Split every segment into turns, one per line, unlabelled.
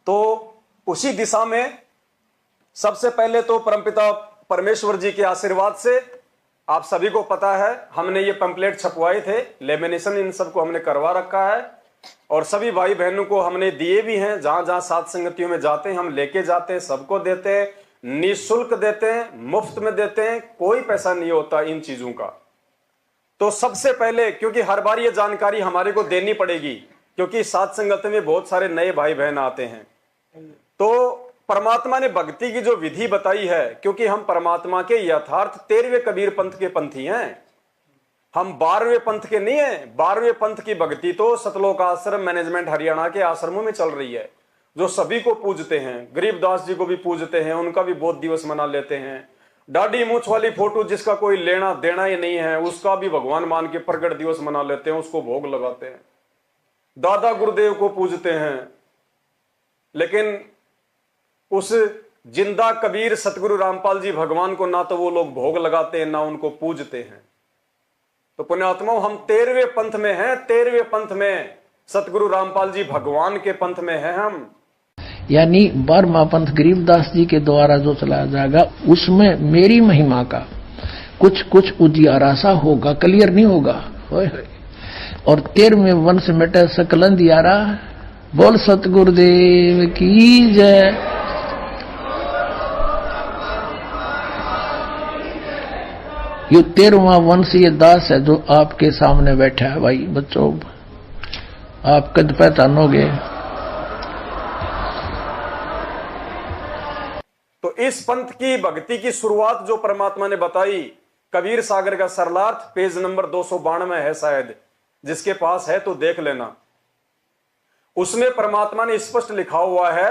तो उसी दिशा में सबसे पहले तो परमपिता परमेश्वर जी के आशीर्वाद से आप सभी को पता है हमने ये पंपलेट छपवाए थे, लेमिनेशन इन सबको हमने करवा रखा है और सभी भाई बहनों को हमने दिए भी हैं। जहां जहां सात संगतियों में जाते हैं हम लेके जाते हैं, सबको देते हैं, निःशुल्क देते हैं, मुफ्त में देते हैं, कोई पैसा नहीं होता इन चीजों का। तो सबसे पहले क्योंकि हर बार ये जानकारी हमारे को देनी पड़ेगी क्योंकि सात संगत में बहुत सारे नए भाई बहन आते हैं। तो परमात्मा ने भक्ति की जो विधि बताई है, क्योंकि हम परमात्मा के यथार्थ 13वें कबीर पंथ के पंथी हैं, हम 12वें पंथ के नहीं हैं। 12वें पंथ की भक्ति तो सतलोक आश्रम मैनेजमेंट हरियाणा के आश्रमों में चल रही है, जो सभी को पूजते हैं। गरीबदास जी को भी पूजते हैं, उनका भी बहुत दिवस मना लेते हैं। दाढ़ी मूछ वाली फोटो जिसका कोई लेना देना ही नहीं है, उसका भी भगवान मान के प्रगट दिवस मना लेते हैं, उसको भोग लगाते हैं। दादा गुरुदेव को पूजते हैं, लेकिन उस जिंदा कबीर सतगुरु रामपाल जी भगवान को ना तो वो लोग भोग लगाते हैं ना उनको पूजते हैं। तो पुण्यात्माओं, हम 13वें पंथ में हैं। 13वें पंथ में सतगुरु रामपाल जी भगवान के पंथ में हैं हम।
यानी 12वां पंथ गरीबदास जी के द्वारा जो चलाया जाएगा उसमें मेरी महिमा का कुछ कुछ उजियारा सा होगा, क्लियर नहीं होगा। और 13वें वंश मिटे सकल अंधियारा। बोल सतगुरुदेव की जय। ये 13वां वंश ये दास है जो आपके सामने बैठा है। भाई बच्चों, आप कद पहचानोगे।
तो इस पंथ की भक्ति की शुरुआत जो परमात्मा ने बताई, कबीर सागर का सरलार्थ पेज नंबर 292 है शायद, जिसके पास है तो देख लेना। उसमें परमात्मा ने स्पष्ट लिखा हुआ है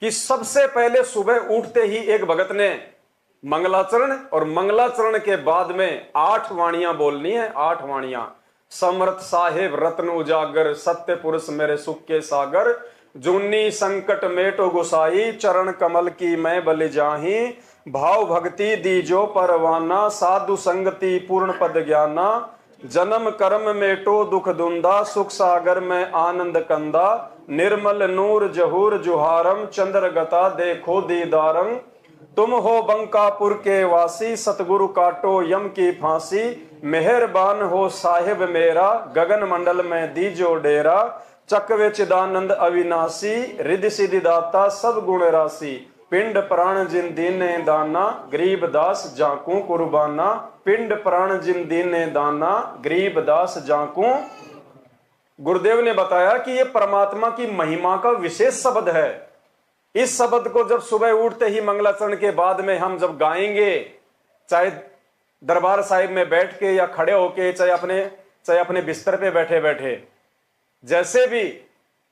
कि सबसे पहले सुबह उठते ही एक भगत ने मंगलाचरण और मंगलाचरण के बाद में 8 वाणियां बोलनी है। 8 वाणियां। समर्थ साहिब रत्न उजागर, सत्य पुरुष मेरे सुख के सागर, जूनी संकट मेटो गुसाई, चरण कमल की मैं बलि जाही, भाव भक्ति दीजो परवाना, साधु संगति पूर्ण पद ज्ञाना, जन्म कर्म मेटो दुख दुंदा, सुख सागर में आनंद कंदा, निर्मल नूर जहूर जुहारम, चंद्र गता देखो दीदारम, तुम हो बंकापुर के वासी, सतगुरु काटो यम की फांसी, मेहरबान हो साहिब मेरा, गगन मंडल में दीजो डेरा, चकवे चिदानंद अविनाशी, रिद्धि सिद्धि दाता सब गुण राशि, पिंड प्राण जिन दीने दाना, गरीब दास जाकू कुर्बाना, पिंड प्राण जिन दीने दाना, गरीब दास जाकू। गुरुदेव ने बताया कि यह परमात्मा की महिमा का विशेष शब्द है। इस शब्द को जब सुबह उठते ही मंगलाचरण के बाद में हम जब गाएंगे, चाहे दरबार साहिब में बैठ के या खड़े होके, चाहे अपने बिस्तर पे बैठे बैठे, जैसे भी,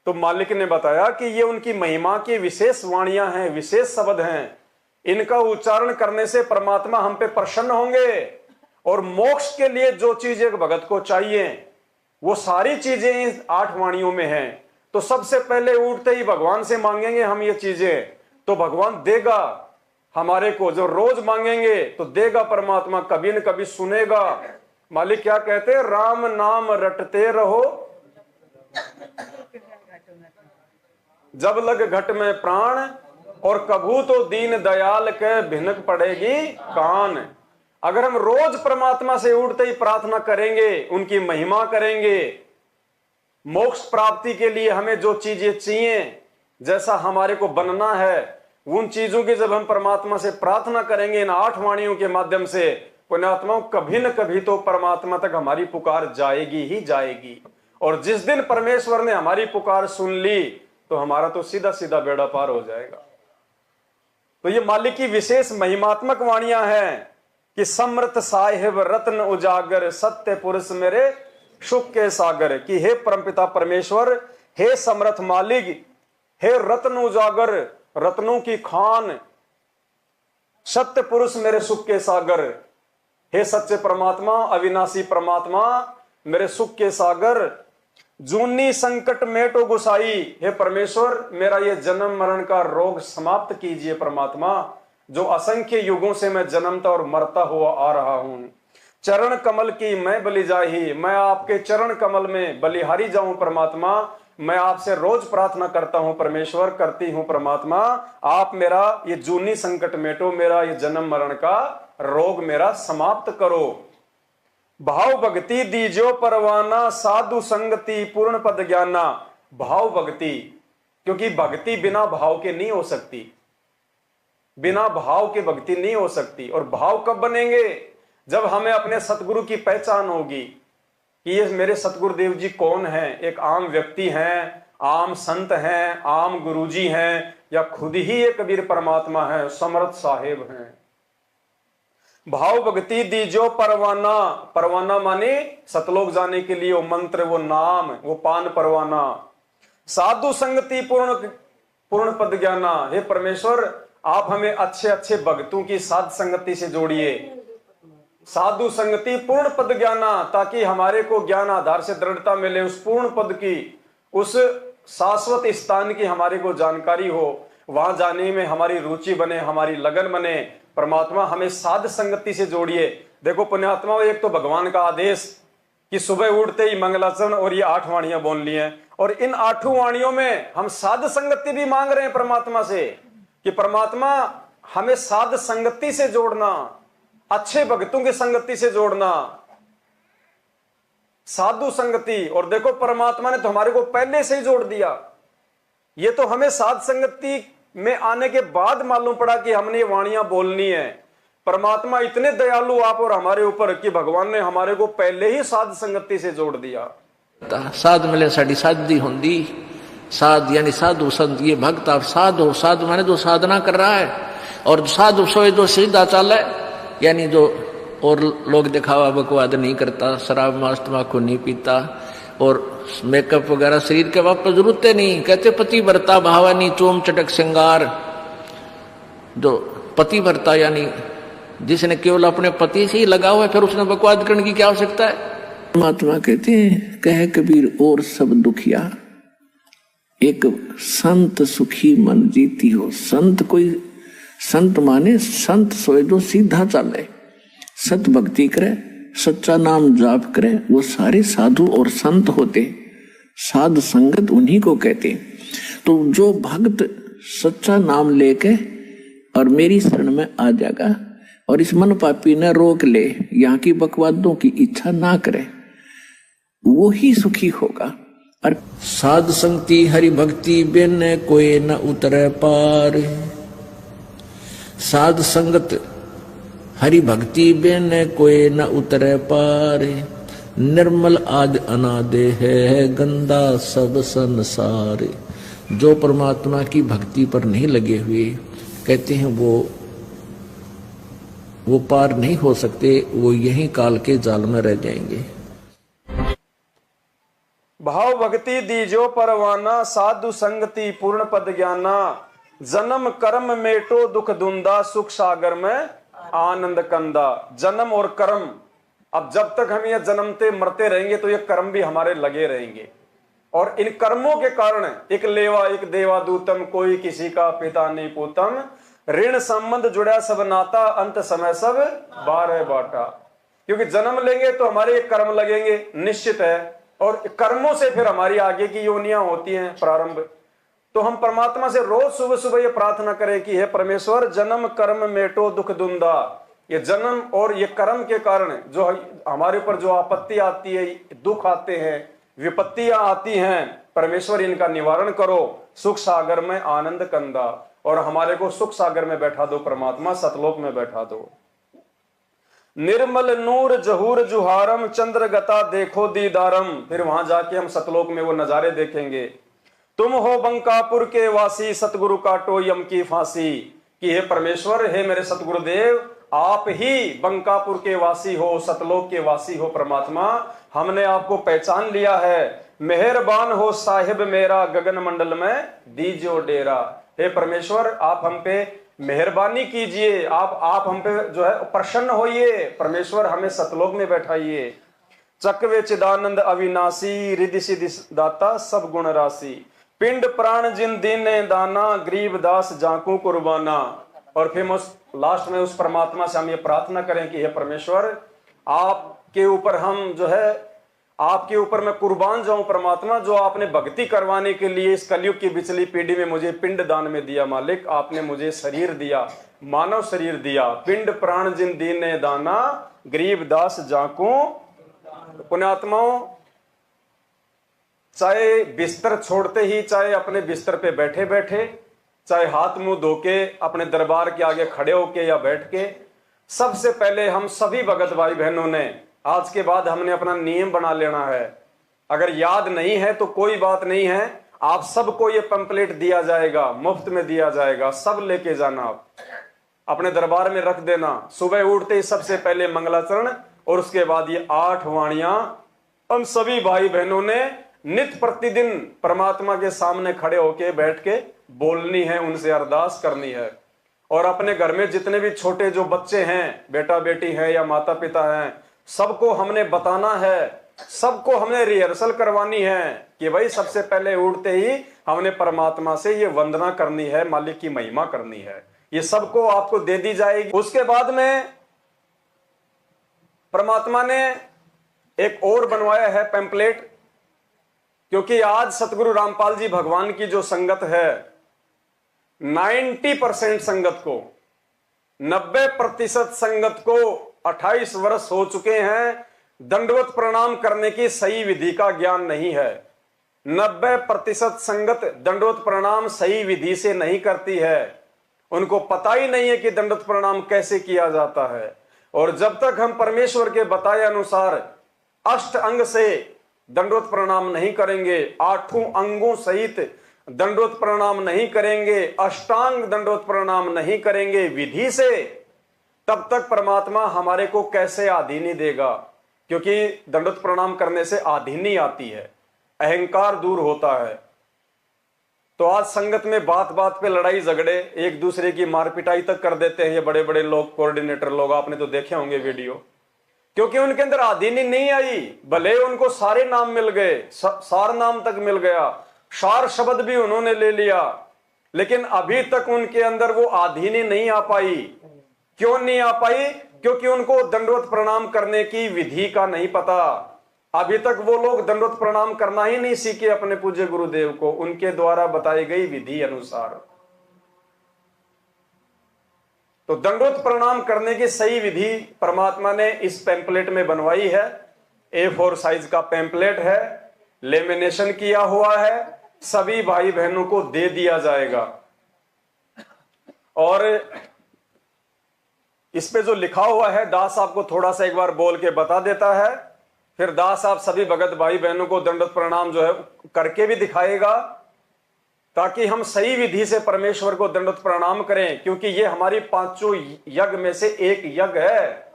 तो मालिक ने बताया कि ये उनकी महिमा की विशेष वाणियां हैं, विशेष शब्द हैं। इनका उच्चारण करने से परमात्मा हम पे प्रसन्न होंगे और मोक्ष के लिए जो चीज एक भगत को चाहिए वो सारी चीजें इस 8 वाणियों में हैं। तो सबसे पहले उठते ही भगवान से मांगेंगे हम ये चीजें, तो भगवान देगा हमारे को। जो रोज मांगेंगे तो देगा परमात्मा, कभी न कभी सुनेगा। मालिक क्या कहते हैं? राम नाम रटते रहो जब लग घट में प्राण, और कभू तो दीन दयाल के भिनक पड़ेगी कान। अगर हम रोज परमात्मा से उठते ही प्रार्थना करेंगे, उनकी महिमा करेंगे, मोक्ष प्राप्ति के लिए हमें जो चीजें चाहिए, जैसा हमारे को बनना है, उन चीजों की जब हम परमात्मा से प्रार्थना करेंगे इन 8 वाणियों के माध्यम से, पुण्यात्माओं, कभी न कभी तो परमात्मा तक हमारी पुकार जाएगी ही जाएगी। और जिस दिन परमेश्वर ने हमारी पुकार सुन ली तो हमारा तो सीधा सीधा बेड़ा पार हो जाएगा। तो ये मालिक की विशेष महिमात्मक वाणियां हैं कि समर्थ साहिब रत्न उजागर, सत्य पुरुष मेरे सुख के सागर। कि हे परमपिता परमेश्वर, हे समर्थ मालिक, हे रत्न उजागर, रत्नों की खान, सत्य पुरुष मेरे सुख के सागर। हे सच्चे परमात्मा, अविनाशी परमात्मा, मेरे सुख के सागर, जूनी संकट मेटो गुसाई। हे परमेश्वर, मेरा ये जन्म मरण का रोग समाप्त कीजिए परमात्मा, जो असंख्य युगों से मैं जन्मता और मरता हुआ आ रहा हूं। चरण कमल की मैं बलि जाही, मैं आपके चरण कमल में बलिहारी जाऊं परमात्मा। मैं आपसे रोज प्रार्थना करता हूं परमेश्वर, करती हूं परमात्मा, आप मेरा ये जूनी संकट मेटो, मेरा ये जन्म मरण का रोग मेरा समाप्त करो। भाव भक्ति दीजो परवाना, साधु संगति पूर्ण पद ज्ञाना। भाव भक्ति, क्योंकि भक्ति बिना भाव के नहीं हो सकती, बिना भाव के भक्ति नहीं हो सकती। और भाव कब बनेंगे? जब हमें अपने सतगुरु की पहचान होगी कि ये मेरे सतगुरुदेव जी कौन हैं। एक आम व्यक्ति हैं, आम संत हैं, आम गुरुजी हैं, या खुद ही एक कबीर परमात्मा है, समर्थ साहेब हैं। भाव भक्ति दीजो परवाना, परवाना माने सतलोक जाने के लिए वो मंत्र, वो नाम, वो पान परवाना। साधु संगति पूर्ण पद ज्ञाना। हे परमेश्वर, आप हमें अच्छे अच्छे भक्तों की साध संगति से जोड़िए। साधु संगति पूर्ण पद ज्ञाना, ताकि हमारे को ज्ञान आधार से दृढ़ता मिले, उस पूर्ण पद की, उस शाश्वत स्थान की हमारे को जानकारी हो, वहां जाने में हमारी रुचि बने, हमारी लगन बने। परमात्मा हमें साध संगति से जोड़िए। देखो पुण्यात्मा, एक तो भगवान का आदेश कि सुबह उठते ही मंगलाचरण और ये 8 वाणियां बोल ली हैं, और इन 8 वाणियों में हम साध संगति भी मांग रहे हैं परमात्मा से कि परमात्मा हमें साध संगति से जोड़ना, अच्छे भक्तों की संगति से जोड़ना, साधु संगति। और देखो परमात्मा ने तो हमारे को पहले से ही जोड़ दिया। ये तो हमें साध संगति में आने के बाद मालूम पड़ा कि हमने ये वाणियां बोलनी है। परमात्मा इतने दयालु आप और हमारे ऊपर कि भगवान ने हमारे को पहले ही साध संगति से जोड़ दिया।
साध मिले साड़ी साधी होंदी। साध यानी साधु संत, ये भक्त। आप साध हो, साधु माने जो साधना कर रहा है, और साधु सोए जो सीधा चाल है, यानी जो और लोग दिखावा बकवाद नहीं करता, शराब मांस तंबाकू नहीं पीता, और मेकअप वगैरह शरीर के वापस जरूरत नहीं। कहते पति भरता भावानी चोम चटक श्रृंगार। जो पति भरता यानी जिसने केवल अपने पति से ही लगा हुआ है, फिर उसने बकवाद करने की क्या आवश्यकता है? परमात्मा कहते हैं, कहे कबीर और सब दुखिया, एक संत सुखी मन जीती हो। संत कोई, संत माने संत सोए जो सीधा चले, सत भक्ति करे, सच्चा नाम जाप करे, वो सारे साधु और संत होते। साध संगत उन्हीं को कहते। तो जो भक्त सच्चा नाम लेके और मेरी शरण में आ जाएगा, और इस मन पापी ने रोक ले, यहाँ की बकवादों की इच्छा ना करे, वो ही सुखी होगा। और साध संगति हरि भक्ति बिन कोई न उतरे पार। साध संगत हरि भक्ति बिन कोई न उतरे पार। निर्मल आदि अनादि है गंदा सब संसार। जो परमात्मा की भक्ति पर नहीं लगे हुए, कहते हैं वो पार नहीं हो सकते, वो यही काल के जाल में रह जाएंगे।
भाव भक्ति दीजो परवाना, साधु संगति पूर्ण पद ज्ञाना। जन्म कर्म मेटो दुख धुंदा, सुख सागर में आनंद कंदा। जन्म और कर्म, अब जब तक हम ये जन्मते मरते रहेंगे तो ये कर्म भी हमारे लगे रहेंगे, और इन कर्मों के कारण एक लेवा एक देवादूतम, कोई किसी का पिता नहीं पूतम। ऋण संबंध जुड़ा सब नाता, अंत समय सब 12 बाटा। क्योंकि जन्म लेंगे तो हमारे एक कर्म लगेंगे, निश्चित है, और कर्मों से फिर हमारी आगे की योनियां होती हैं प्रारंभ। तो हम परमात्मा से रोज सुबह सुबह ये प्रार्थना करें कि हे परमेश्वर, जन्म कर्म मेटो दुख धुंदा। ये जन्म और ये कर्म के कारण जो हमारे ऊपर जो आपत्ति आती है, दुख आते हैं, विपत्तियां आती हैं, परमेश्वर इनका निवारण करो। सुख सागर में आनंद कंदा, और हमारे को सुख सागर में बैठा दो परमात्मा, सतलोक में बैठा दो। निर्मल नूर जहूर जुहारम, चंद्र गता देखो दीदारम। फिर वहां जाके हम सतलोक में वो नजारे देखेंगे। तुम हो बंकापुर के वासी, सतगुरु काटो यम की फांसी। कि हे परमेश्वर, हे मेरे सतगुरुदेव, आप ही बंकापुर के वासी हो, सतलोक के वासी हो। परमात्मा, हमने आपको पहचान लिया है। मेहरबान हो साहिब मेरा, गगन मंडल में दीजो डेरा। हे परमेश्वर, आप हम पे मेहरबानी कीजिए, आप हम पे जो है प्रसन्न होइए। परमेश्वर, हमें सतलोक में बैठाइए। चकवे चिदानंद अविनाशी, रिद्धि सिद्धि दाता सब गुण राशि। पिंड प्राण जिन दीने दाना, गरीब दास जाकू कुर्बाना। और फिर लास्ट में उस परमात्मा से हम ये प्रार्थना करें कि हे परमेश्वर, आपके ऊपर हम जो है आपके ऊपर मैं कुर्बान जाऊं परमात्मा, जो आपने भक्ति करवाने के लिए इस कलयुग की बिचली पीढ़ी में मुझे पिंड दान में दिया मालिक। आपने मुझे शरीर दिया, मानव शरीर दिया, पिंड प्राण जिन दीने दाना, गरीब दास जाको। पुण्यात्माओं, चाहे बिस्तर छोड़ते ही, चाहे अपने बिस्तर पे बैठे बैठे, चाहे हाथ मुंह धो के अपने दरबार के आगे खड़े होके या बैठ के, सबसे पहले हम सभी भगत भाई बहनों ने आज के बाद हमने अपना नियम बना लेना है। अगर याद नहीं है तो कोई बात नहीं है, आप सबको ये पंपलेट दिया जाएगा, मुफ्त में दिया जाएगा, सब लेके जाना, आप अपने दरबार में रख देना। सुबह उठते ही सबसे पहले मंगलाचरण और उसके बाद ये 8 वाणियां हम सभी भाई बहनों ने नित्य प्रतिदिन परमात्मा के सामने खड़े होके बैठ के बोलनी है, उनसे अरदास करनी है। और अपने घर में जितने भी छोटे जो बच्चे हैं, बेटा बेटी हैं या माता पिता हैं, सबको हमने बताना है, सबको हमने रिहर्सल करवानी है कि भाई सबसे पहले उठते ही हमने परमात्मा से ये वंदना करनी है, मालिक की महिमा करनी है। ये सबको आपको दे दी जाएगी। उसके बाद में परमात्मा ने एक और बनवाया है पैम्पलेट, क्योंकि आज सतगुरु रामपाल जी भगवान की जो संगत है, 90% संगत को, 90% संगत को 28 वर्ष हो चुके हैं, दंडवत प्रणाम करने की सही विधि का ज्ञान नहीं है। 90% संगत दंडवत प्रणाम सही विधि से नहीं करती है, उनको पता ही नहीं है कि दंडवत प्रणाम कैसे किया जाता है। और जब तक हम परमेश्वर के बताए अनुसार अष्ट अंग से दंडवत प्रणाम नहीं करेंगे, 8 अंगों सहित दंडवत प्रणाम नहीं करेंगे, अष्टांग दंडवत प्रणाम नहीं करेंगे विधि से, तब तक परमात्मा हमारे को कैसे आधीनी देगा। क्योंकि दंडवत प्रणाम करने से आधीनी आती है, अहंकार दूर होता है। तो आज संगत में बात बात पे लड़ाई झगड़े, एक दूसरे की मार पिटाई तक कर देते हैं ये बड़े बड़े लोग, कोऑर्डिनेटर लोग, आपने तो देखे होंगे वीडियो। क्योंकि उनके अंदर आधीनी नहीं आई, भले उनको सारे नाम मिल गए, सार नाम तक मिल गया, सार शब्द भी उन्होंने ले लिया, लेकिन अभी तक उनके अंदर वो आधीनी नहीं आ पाई। क्यों नहीं आ पाई? क्योंकि उनको दंडवत प्रणाम करने की विधि का नहीं पता। अभी तक वो लोग दंडवत प्रणाम करना ही नहीं सीखे अपने पूज्य गुरुदेव को, उनके द्वारा बताई गई विधि अनुसार। तो दंडवत प्रणाम करने की सही विधि परमात्मा ने इस पैम्पलेट में बनवाई है। A4 साइज का पैम्पलेट है, लेमिनेशन किया हुआ है, सभी भाई बहनों को दे दिया जाएगा। और इस पे जो लिखा हुआ है, दास आपको थोड़ा सा एक बार बोल के बता देता है, फिर दास आप सभी भगत भाई बहनों को दंडवत प्रणाम जो है करके भी दिखाएगा, ताकि हम सही विधि से परमेश्वर को दंडवत प्रणाम करें। क्योंकि ये हमारी 5 यज्ञ में से एक यज्ञ है,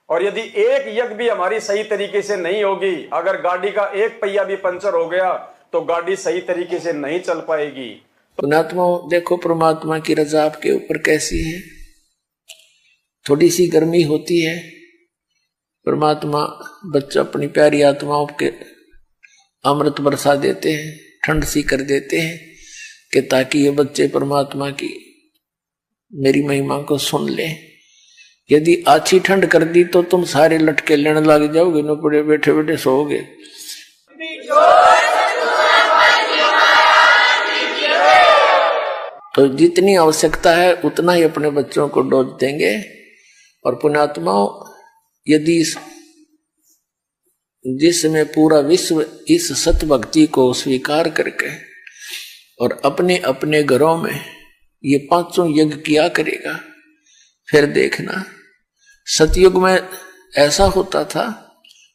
और यदि एक यज्ञ भी हमारी सही तरीके से नहीं होगी, अगर गाड़ी का एक पहिया भी पंचर हो गया तो गाड़ी सही तरीके से नहीं चल पाएगी।
पुण्यात्मा देखो परमात्मा की रजा आपके ऊपर कैसी है। थोड़ी सी गर्मी होती है, परमात्मा बच्चा अपनी प्यारी आत्माओं के अमृत बरसा देते हैं, ठंड सी कर देते हैं कि ताकि ये बच्चे परमात्मा की मेरी महिमा को सुन लें। यदि अच्छी ठंड कर दी तो तुम सारे लटके लेने लग जाओगे, न पड़े बैठे बैठे सोओगे। तो जितनी आवश्यकता है उतना ही अपने बच्चों को डोज देंगे। और पुण्यात्माओं, यदि जिसमें पूरा विश्व इस सत भक्ति को स्वीकार करके और अपने अपने घरों में ये 5 यज्ञ किया करेगा, फिर देखना सतयुग में ऐसा होता था,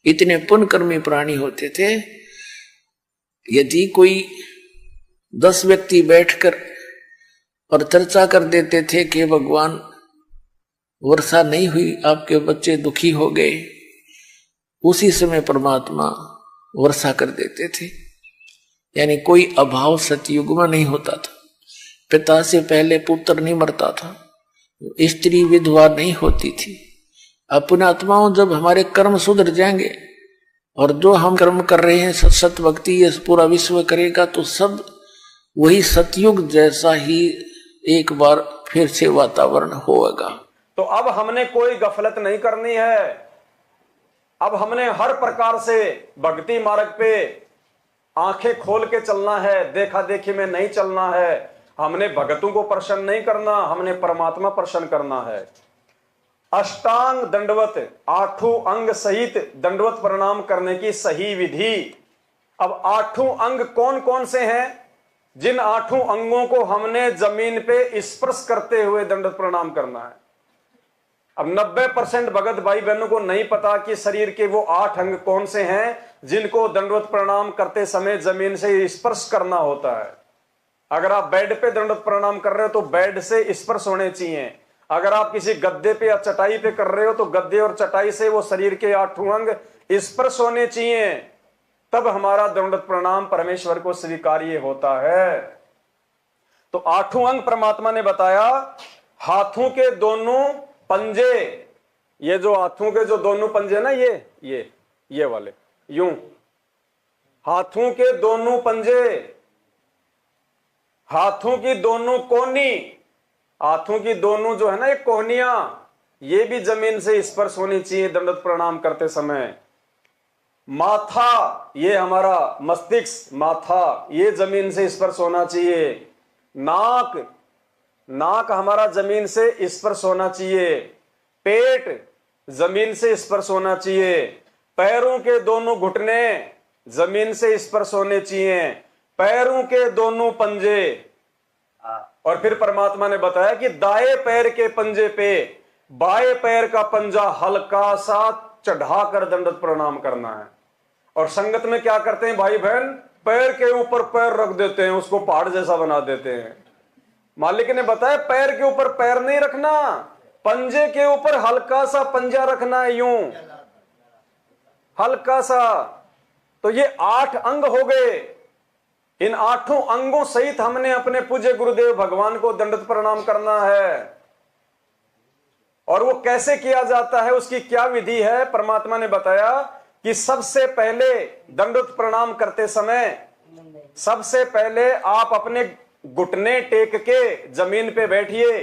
इतने पुण्यकर्मी प्राणी होते थे, यदि कोई 10 व्यक्ति बैठकर और चर्चा कर देते थे कि भगवान वर्षा नहीं हुई, आपके बच्चे दुखी हो गए, उसी समय परमात्मा वर्षा कर देते थे। यानी कोई अभाव सतयुग में नहीं होता था। पिता से पहले पुत्र नहीं मरता था, स्त्री विधवा नहीं होती थी। अब पुण्यात्माओं, जब हमारे कर्म सुधर जाएंगे और जो हम कर्म कर रहे हैं सत भक्ति ये पूरा विश्व करेगा, तो सब वही सतयुग जैसा ही एक बार फिर से वातावरण होगा।
तो अब हमने कोई गफलत नहीं करनी है। अब हमने हर प्रकार से भक्ति मार्ग पे आंखें खोल के चलना है, देखा देखी में नहीं चलना है। हमने भगतों को प्रसन्न नहीं करना, हमने परमात्मा प्रसन्न करना है। अष्टांग दंडवत, आठों अंग सहित दंडवत प्रणाम करने की सही विधि। अब आठों अंग कौन कौन से हैं? जिन आठों अंगों को हमने जमीन पे स्पर्श करते हुए दंडवत प्रणाम करना है। अब 90% भगत भाई बहनों को नहीं पता कि शरीर के वो 8 अंग कौन से हैं जिनको दंडवत प्रणाम करते समय जमीन से स्पर्श करना होता है। अगर आप बेड पे दंडवत प्रणाम कर रहे हो तो बेड से स्पर्श होने चाहिए। अगर आप किसी गद्दे पे या चटाई पे कर रहे हो तो गद्दे और चटाई से वो शरीर के 8 अंग स्पर्श होने चाहिए, तब हमारा दंडवत प्रणाम परमेश्वर को स्वीकार्य होता है। तो 8 अंग परमात्मा ने बताया। हाथों के दोनों पंजे, ये जो हाथों के जो दोनों पंजे ना, ये वाले यूं, हाथों के दोनों पंजे, हाथों की दोनों कोहनी, हाथों की दोनों जो है ना ये कोहनियां, ये भी जमीन से स्पर्श होनी चाहिए दंडवत प्रणाम करते समय। माथा, ये हमारा मस्तिष्क, माथा ये जमीन से स्पर्श होना चाहिए। नाक, नाक हमारा जमीन से स्पर्श होना चाहिए। पेट जमीन से स्पर्श होना चाहिए। पैरों के दोनों घुटने जमीन से स्पर्श होने चाहिए। पैरों के दोनों पंजे। और फिर परमात्मा ने बताया कि दाएं पैर के पंजे पे बाएं पैर का पंजा हल्का सा चढ़ाकर दंडवत प्रणाम करना है। और संगत में क्या करते हैं भाई बहन, पैर के ऊपर पैर रख देते हैं, उसको पहाड़ जैसा बना देते हैं। मालिक ने बताया पैर के ऊपर पैर नहीं रखना, पंजे के ऊपर हल्का सा पंजा रखना है, यूं हल्का सा। तो ये 8 अंग हो गए। इन 8 अंगों सहित हमने अपने पूज्य गुरुदेव भगवान को दंडवत प्रणाम करना है। और वो कैसे किया जाता है, उसकी क्या विधि है, परमात्मा ने बताया कि सबसे पहले दंडवत प्रणाम करते समय सबसे पहले आप अपने घुटने टेक के जमीन पे बैठिए।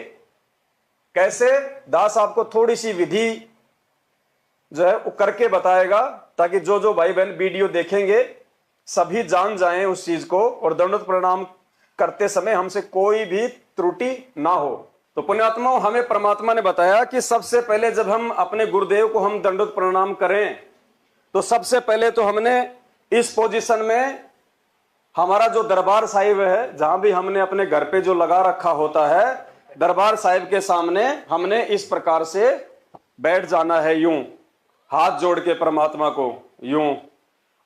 कैसे? दास आपको थोड़ी सी विधि जो है वो करके बताएगा, ताकि जो जो भाई बहन वीडियो देखेंगे सभी जान जाएं उस चीज को, और दंडवत प्रणाम करते समय हमसे कोई भी त्रुटि ना हो। तो पुण्यात्माओं, हमें परमात्मा ने बताया कि सबसे पहले जब हम अपने गुरुदेव को हम दंडवत प्रणाम करें तो सबसे पहले तो हमने इस पोजीशन में हमारा जो दरबार साहिब है, जहां भी हमने अपने घर पे जो लगा रखा होता है, दरबार साहिब के सामने हमने इस प्रकार से बैठ जाना है, यूं हाथ जोड़ के परमात्मा को यूं।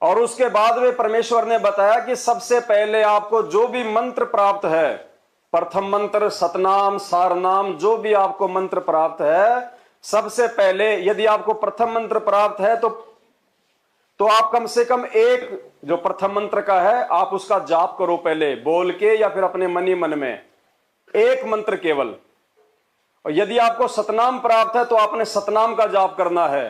और उसके बाद में परमेश्वर ने बताया कि सबसे पहले आपको जो भी मंत्र प्राप्त है, प्रथम मंत्र, सतनाम, सारनाम, जो भी आपको मंत्र प्राप्त है, सबसे पहले यदि आपको प्रथम मंत्र प्राप्त है तो आप कम से कम एक जो प्रथम मंत्र का है आप उसका जाप करो, पहले बोल के या फिर अपने मन ही मन में एक मंत्र केवल। और यदि आपको सतनाम प्राप्त है तो आपने सतनाम का जाप करना है।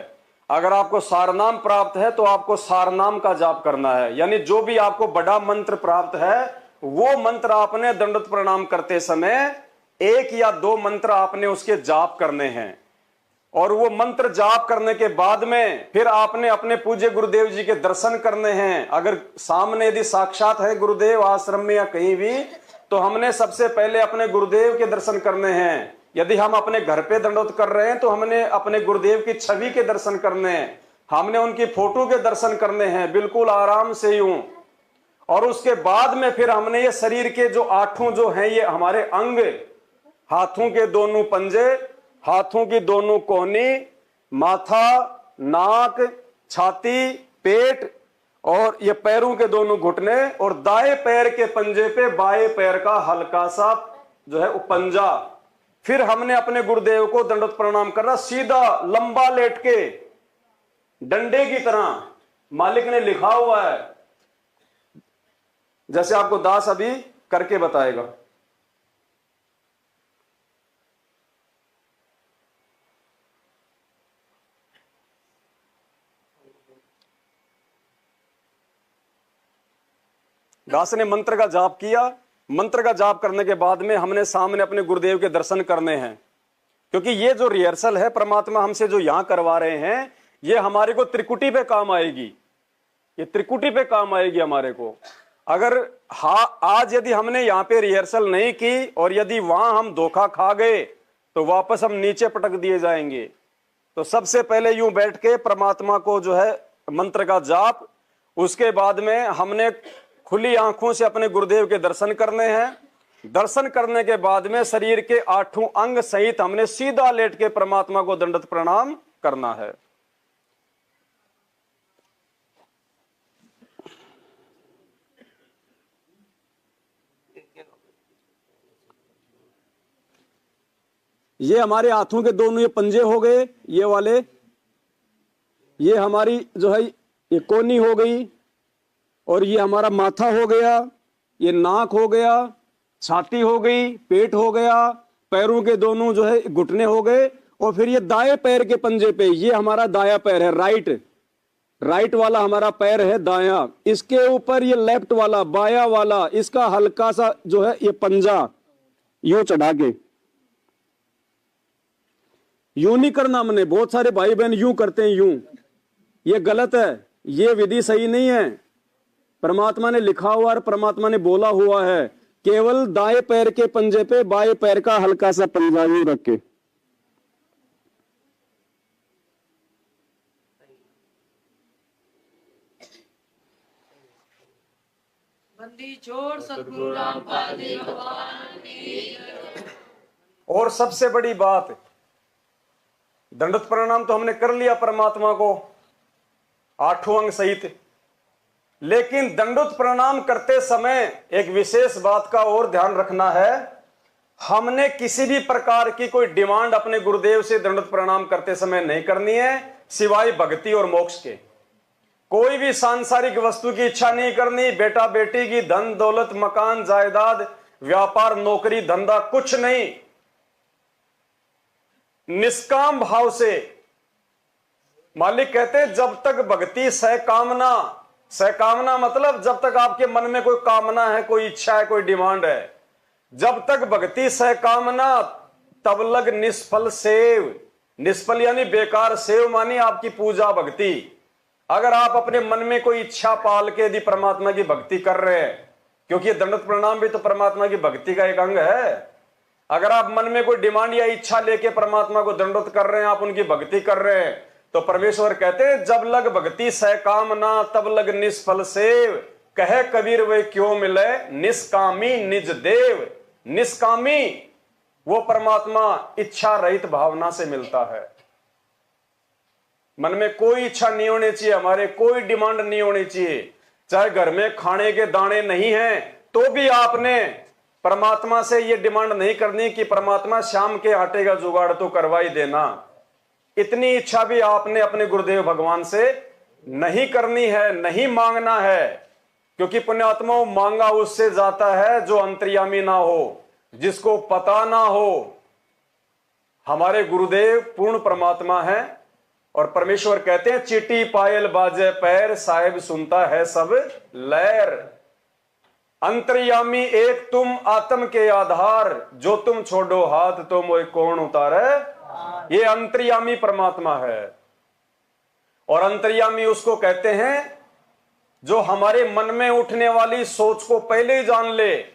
अगर आपको सारनाम प्राप्त है तो आपको सारनाम का जाप करना है। यानी जो भी आपको बड़ा मंत्र प्राप्त है वो मंत्र आपने दंडवत प्रणाम करते समय 1 या 2 मंत्र आपने उसके जाप करने हैं। और वो मंत्र जाप करने के बाद में फिर आपने अपने पूज्य गुरुदेव जी के दर्शन करने हैं। अगर सामने यदि साक्षात है गुरुदेव आश्रम में या कहीं भी, तो हमने सबसे पहले अपने गुरुदेव के दर्शन करने हैं। यदि हम अपने घर पे दंडवत कर रहे हैं तो हमने अपने गुरुदेव की छवि के दर्शन करने हैं, हमने उनकी फोटो के दर्शन करने हैं, बिल्कुल आराम से यूं। और उसके बाद में फिर हमने ये शरीर के जो 8 जो हैं ये हमारे अंग, हाथों के दोनों पंजे, हाथों की दोनों कोहनी, माथा, नाक, छाती, पेट और ये पैरों के दोनों घुटने, और दाएं पैर के पंजे पे बाएं पैर का हल्का सा जो है वो पंजा। फिर हमने अपने गुरुदेव को दंडवत प्रणाम करना, सीधा लंबा लेट के डंडे की तरह। मालिक ने लिखा हुआ है, जैसे आपको दास अभी करके बताएगा। दास ने मंत्र का जाप किया। मंत्र का जाप करने के बाद में हमने सामने अपने गुरुदेव के दर्शन करने हैं, क्योंकि ये जो रिहर्सल है परमात्मा हमसे जो यहां करवा रहे हैं, ये हमारे को त्रिकुटी पे काम आएगी, ये त्रिकुटी पे काम आएगी हमारे को। अगर आज यदि हमने यहाँ पे रिहर्सल नहीं की और यदि वहां हम धोखा खा गए तो वापस हम नीचे पटक दिए जाएंगे। तो सबसे पहले यूं बैठ के परमात्मा को जो है मंत्र का जाप, उसके बाद में हमने खुली आंखों से अपने गुरुदेव के दर्शन करने हैं। दर्शन करने के बाद में शरीर के 8 अंग सहित हमने सीधा लेट के परमात्मा को दंडवत प्रणाम करना है। ये हमारे हाथों के दोनों ये पंजे हो गए, ये वाले, ये हमारी जो है ये कोनी हो गई, और ये हमारा माथा हो गया, ये नाक हो गया, छाती हो गई, पेट हो गया, पैरों के दोनों जो है घुटने हो गए, और फिर ये दाएं पैर के पंजे पे, ये हमारा दाया पैर है, राइट वाला हमारा पैर है दाया, इसके ऊपर ये लेफ्ट वाला बाया वाला, इसका हल्का सा जो है ये पंजा यूं चढ़ा के, यूं नहीं करना हमने। बहुत सारे भाई बहन यूं करते हैं, यूं, ये गलत है, ये विधि सही नहीं है। परमात्मा ने लिखा हुआ और परमात्मा ने बोला हुआ है, केवल दाएं पैर के पंजे पे बाएं पैर का हल्का सा पंजा यूं रख के।
बंदी छोड़ सतगुरु रामपाल जी भगवान की।
और सबसे बड़ी बात, दंडवत प्रणाम तो हमने कर लिया परमात्मा को 8 अंग सहित, लेकिन दंडवत प्रणाम करते समय एक विशेष बात का और ध्यान रखना है। हमने किसी भी प्रकार की कोई डिमांड अपने गुरुदेव से दंडवत प्रणाम करते समय नहीं करनी है, सिवाय भक्ति और मोक्ष के। कोई भी सांसारिक वस्तु की इच्छा नहीं करनी, बेटा बेटी की, धन दौलत, मकान जायदाद, व्यापार नौकरी धंधा, कुछ नहीं। निष्काम भाव से, मालिक कहते हैं जब तक भक्ति सकामना मतलब जब तक आपके मन में कोई कामना है, कोई इच्छा है, कोई डिमांड है, जब तक भक्ति सकामना तब लग निष्फल सेव। निष्फल यानी बेकार, सेव मानी आपकी पूजा भक्ति। अगर आप अपने मन में कोई इच्छा पाल के यदि परमात्मा की भक्ति कर रहे हैं, क्योंकि ये दंडवत प्रणाम भी तो परमात्मा की भक्ति का एक अंग है। अगर आप मन में कोई डिमांड या इच्छा लेके परमात्मा को दंडवत कर रहे हैं, आप उनकी भक्ति कर रहे हैं, तो परमेश्वर कहते हैं जब लग भक्ति सकामना तब लग निष्फल सेव। कहे कबीर वे क्यों मिले निष्कामी निज देव। निष्कामी वो परमात्मा इच्छा रहित भावना से मिलता है। मन में कोई इच्छा नहीं होनी चाहिए, हमारे कोई डिमांड नहीं होनी चाहिए। चाहे घर में खाने के दाने नहीं हैं तो भी आपने परमात्मा से ये डिमांड नहीं करनी कि परमात्मा शाम के आटे का जुगाड़ तो करवा ही देना। इतनी इच्छा भी आपने अपने गुरुदेव भगवान से नहीं करनी है, नहीं मांगना है, क्योंकि पुण्यात्मा मांगा उससे जाता है जो अंतर्यामी ना हो, जिसको पता ना हो। हमारे गुरुदेव पूर्ण परमात्मा है और परमेश्वर कहते हैं चीटी पायल बाजे पैर, साहेब सुनता है सब लहर। अंतर्यामी एक तुम आत्म के आधार, जो तुम छोड़ो हाथ तो मोए कौन उतारे। ये अंतर्यामी परमात्मा है। और अंतर्यामी उसको कहते हैं जो हमारे मन में उठने वाली सोच को पहले ही जान ले।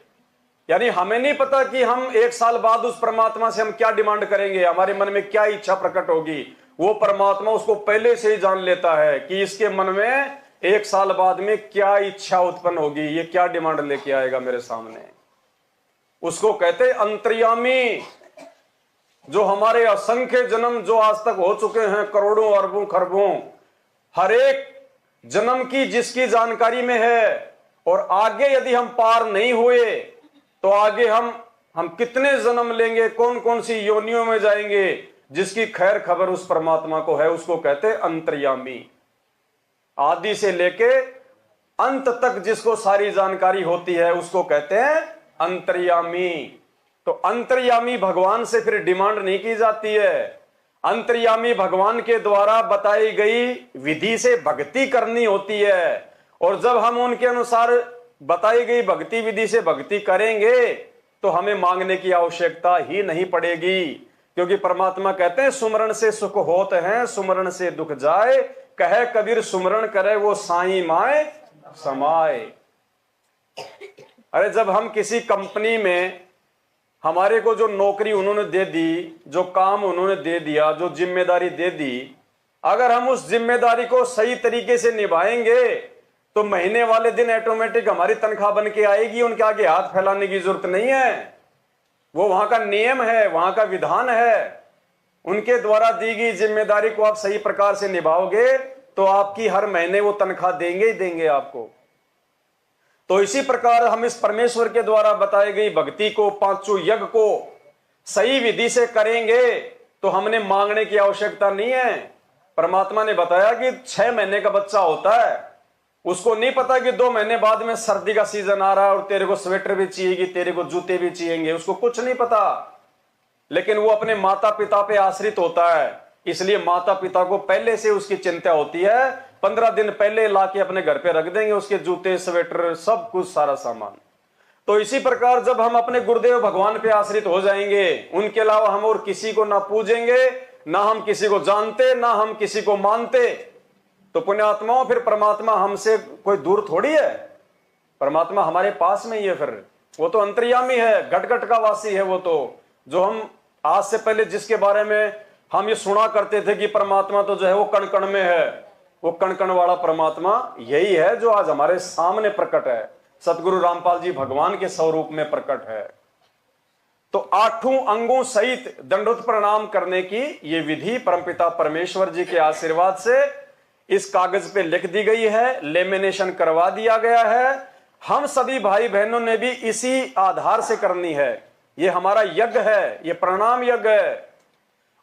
यानी हमें नहीं पता कि हम 1 साल बाद उस परमात्मा से हम क्या डिमांड करेंगे, हमारे मन में क्या इच्छा प्रकट होगी, वो परमात्मा उसको पहले से ही जान लेता है कि इसके मन में 1 साल बाद में क्या इच्छा उत्पन्न होगी, ये क्या डिमांड लेके आएगा मेरे सामने। उसको कहते अंतर्यामी। जो हमारे असंख्य जन्म जो आज तक हो चुके हैं, करोड़ों अरबों खरबों, हर एक जन्म की जिसकी जानकारी में है, और आगे यदि हम पार नहीं हुए तो आगे हम कितने जन्म लेंगे, कौन कौन सी योनियों में जाएंगे, जिसकी खैर खबर उस परमात्मा को है, उसको कहते हैं अंतर्यामी। आदि से लेके अंत तक जिसको सारी जानकारी होती है उसको कहते हैं अंतर्यामी। तो अंतर्यामी भगवान से फिर डिमांड नहीं की जाती है। अंतर्यामी भगवान के द्वारा बताई गई विधि से भक्ति करनी होती है, और जब हम उनके अनुसार बताई गई भक्ति विधि से भक्ति करेंगे तो हमें मांगने की आवश्यकता ही नहीं पड़ेगी, क्योंकि परमात्मा कहते हैं सुमरण से सुख होत हैं, सुमरण से दुख जाए, कहे कबीर सुमरण करे वो साईं माए समाए। अरे जब हम किसी कंपनी में हमारे को जो नौकरी उन्होंने दे दी, जो काम उन्होंने दे दिया, जो जिम्मेदारी दे दी, अगर हम उस जिम्मेदारी को सही तरीके से निभाएंगे तो महीने वाले दिन ऑटोमेटिक हमारी तनख्वाह बन के आएगी। उनके आगे हाथ फैलाने की जरूरत नहीं है। वो वहां का नियम है, वहां का विधान है। उनके द्वारा दी गई जिम्मेदारी को आप सही प्रकार से निभाओगे तो आपकी हर महीने वो तनख्वाह देंगे ही देंगे आपको। तो इसी प्रकार हम इस परमेश्वर के द्वारा बताई गई भक्ति को, पांचों यज्ञ को सही विधि से करेंगे तो हमने मांगने की आवश्यकता नहीं है। परमात्मा ने बताया कि 6 महीने का बच्चा होता है, उसको नहीं पता कि 2 महीने बाद में सर्दी का सीजन आ रहा है और तेरे को स्वेटर भी चाहिएगी, तेरे को जूते भी चाहिएंगे, उसको कुछ नहीं पता। लेकिन वो अपने माता पिता पे आश्रित होता है, इसलिए माता पिता को पहले से उसकी चिंता होती है। 15 दिन पहले लाके अपने घर पे रख देंगे उसके जूते, स्वेटर, सब कुछ, सारा सामान। तो इसी प्रकार जब हम अपने गुरुदेव भगवान पे आश्रित हो जाएंगे, उनके अलावा हम और किसी को ना पूजेंगे, ना हम किसी को जानते, ना हम किसी को मानते, तो पुण्यात्माओं फिर परमात्मा हमसे कोई दूर थोड़ी है। परमात्मा हमारे पास में ही है। फिर वो तो अंतर्यामी है, घट घट का वासी है। वो तो जो हम आज से पहले जिसके बारे में हम ये सुना करते थे कि परमात्मा तो जो है वो कण कण में है, वो कण कण वाला परमात्मा यही है जो आज हमारे सामने प्रकट है, सतगुरु रामपाल जी भगवान के स्वरूप में प्रकट है। तो 8 अंगों सहित दंडवत प्रणाम करने की ये विधि परमपिता परमेश्वर जी के आशीर्वाद से इस कागज पे लिख दी गई है, लेमिनेशन करवा दिया गया है। हम सभी भाई बहनों ने भी इसी आधार से करनी है। ये हमारा यज्ञ है, ये प्रणाम यज्ञ है।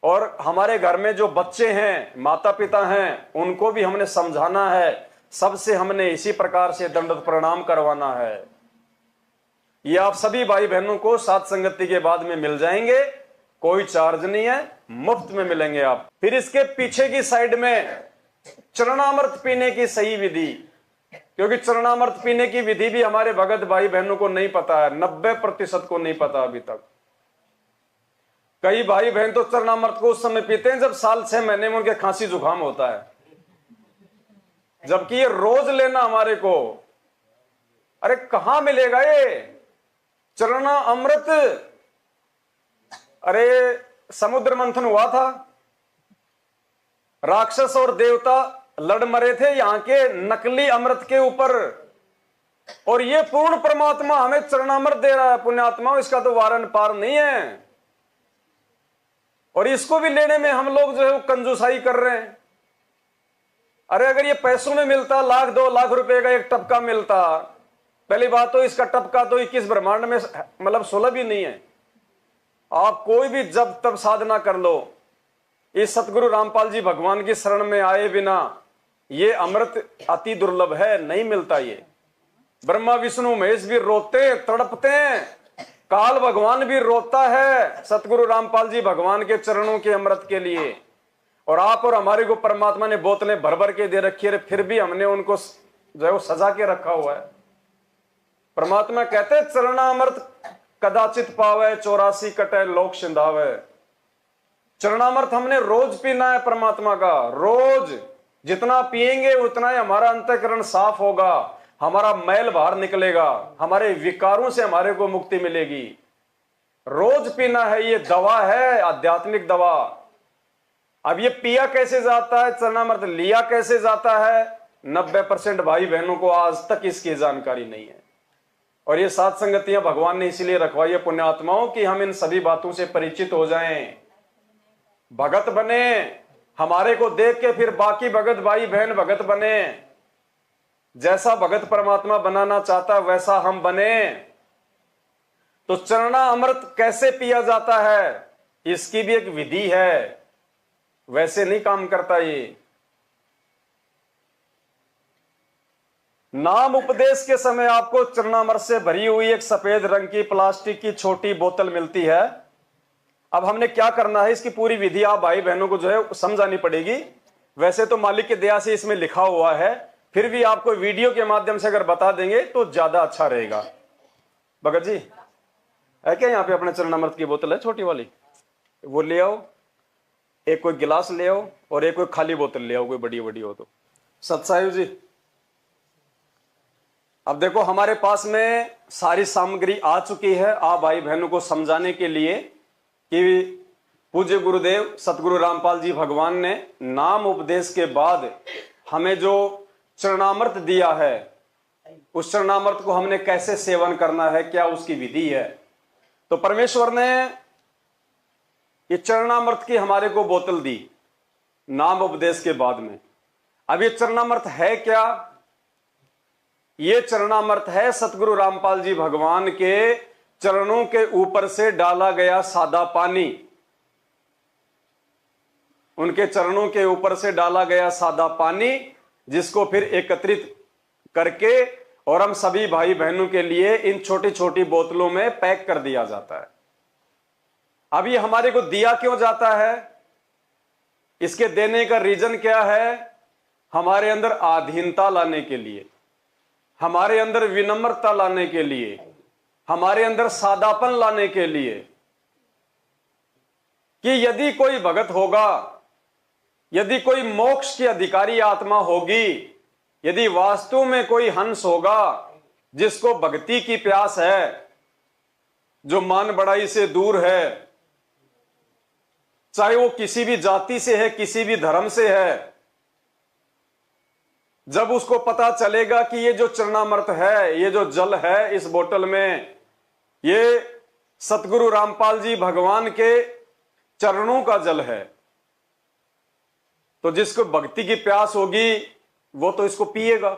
और हमारे घर में जो बच्चे हैं, माता पिता हैं, उनको भी हमने समझाना है। सबसे हमने इसी प्रकार से दंडवत प्रणाम करवाना है। ये आप सभी भाई बहनों को साथ संगति के बाद में मिल जाएंगे, कोई चार्ज नहीं है, मुफ्त में मिलेंगे आप। फिर इसके पीछे की साइड में चरणामृत पीने की सही विधि, क्योंकि चरणामृत पीने की विधि भी हमारे भगत भाई बहनों को नहीं पता है, 90% को नहीं पता अभी तक। कई भाई बहन तो चरणामृत को उस समय पीते हैं जब साल 6 महीने में उनके खांसी जुकाम होता है, जबकि ये रोज लेना हमारे को। अरे कहां मिलेगा ये चरणा अमृत? अरे समुद्र मंथन हुआ था, राक्षस और देवता लड़ मरे थे यहां के नकली अमृत के ऊपर, और ये पूर्ण परमात्मा हमें चरणामृत दे रहा है। पुण्यात्मा, इसका तो वारन पार नहीं है। और इसको भी लेने में हम लोग जो है वो कंजूसाई कर रहे हैं। अरे अगर ये पैसों में मिलता, 1-2 लाख रुपए का एक टपका मिलता, पहली बात तो इसका टपका तो 21 ब्रह्मांड में मतलब सुलभ ही नहीं है। आप कोई भी जब तब साधना कर लो, इस सतगुरु रामपाल जी भगवान की शरण में आए बिना ये अमृत अति दुर्लभ है, नहीं मिलता। ये ब्रह्मा विष्णु महेश भी रोते तड़पते हैं, काल भगवान भी रोता है सतगुरु रामपाल जी भगवान के चरणों के अमृत के लिए। और आप और हमारे को परमात्मा ने बोतलें भर भर के दे रखी है, फिर भी हमने उनको जो है वो सजा के रखा हुआ है। परमात्मा कहते हैं चरणामृत कदाचित पावे, 84 कटे लोक सिंधावे। चरणामृत हमने रोज पीना है परमात्मा का, रोज। जितना पिएंगे उतना ही हमारा अंतःकरण साफ होगा, हमारा मैल बाहर निकलेगा, हमारे विकारों से हमारे को मुक्ति मिलेगी। रोज पीना है, ये दवा है, आध्यात्मिक दवा। अब ये पिया कैसे जाता है चरणामृत, लिया कैसे जाता है, 90% भाई बहनों को आज तक इसकी जानकारी नहीं है। और ये सात संगतियां भगवान ने इसीलिए रखवाई है पुण्यात्माओं कि हम इन सभी बातों से परिचित हो जाएं, भगत बने। हमारे को देख के फिर बाकी भगत भाई बहन भगत बने। जैसा भगत परमात्मा बनाना चाहता है वैसा हम बने। तो चरणा अमृत कैसे पिया जाता है, इसकी भी एक विधि है, वैसे नहीं काम करता ये। नाम उपदेश के समय आपको चरणामृत से भरी हुई एक सफेद रंग की प्लास्टिक की छोटी बोतल मिलती है। अब हमने क्या करना है, इसकी पूरी विधि आप भाई बहनों को जो है समझानी पड़ेगी। वैसे तो मालिक की दया से इसमें लिखा हुआ है, फिर भी आपको वीडियो के माध्यम से अगर बता देंगे तो ज्यादा अच्छा रहेगा। भगत जी है क्या यहाँ पे अपने चरणामृत की बोतल है छोटी वाली? वो ले आओ, एक कोई गिलास ले आओ और एक कोई खाली बोतल ले आओ, कोई बड़ी बड़ी हो तो। सत्सायु जी, अब देखो हमारे पास में सारी सामग्री आ चुकी है आप भाई बहनों को समझाने के लिए कि पूज्य गुरुदेव सतगुरु रामपाल जी भगवान ने नाम उपदेश के बाद हमें जो चरणामृत दिया है, उस चरणामृत को हमने कैसे सेवन करना है, क्या उसकी विधि है। तो परमेश्वर ने ये चरणामृत की हमारे को बोतल दी नाम उपदेश के बाद में। अब ये चरणामृत है क्या? ये चरणामृत है सतगुरु रामपाल जी भगवान के चरणों के ऊपर से डाला गया सादा पानी। उनके चरणों के ऊपर से डाला गया सादा पानी, जिसको फिर एकत्रित करके और हम सभी भाई बहनों के लिए इन छोटी छोटी बोतलों में पैक कर दिया जाता है। अब ये हमारे को दिया क्यों जाता है? इसके देने का रीजन क्या है? हमारे अंदर आधीनता लाने के लिए, हमारे अंदर विनम्रता लाने के लिए, हमारे अंदर सादापन लाने के लिए, कि यदि कोई भगत होगा, यदि कोई मोक्ष की अधिकारी आत्मा होगी, यदि वास्तव में कोई हंस होगा जिसको भक्ति की प्यास है, जो मान बड़ाई से दूर है, चाहे वो किसी भी जाति से है, किसी भी धर्म से है, जब उसको पता चलेगा कि ये जो चरणामृत है, ये जो जल है इस बोतल में, ये सतगुरु रामपाल जी भगवान के चरणों का जल है, तो जिसको भक्ति की प्यास होगी वो तो इसको पिएगा।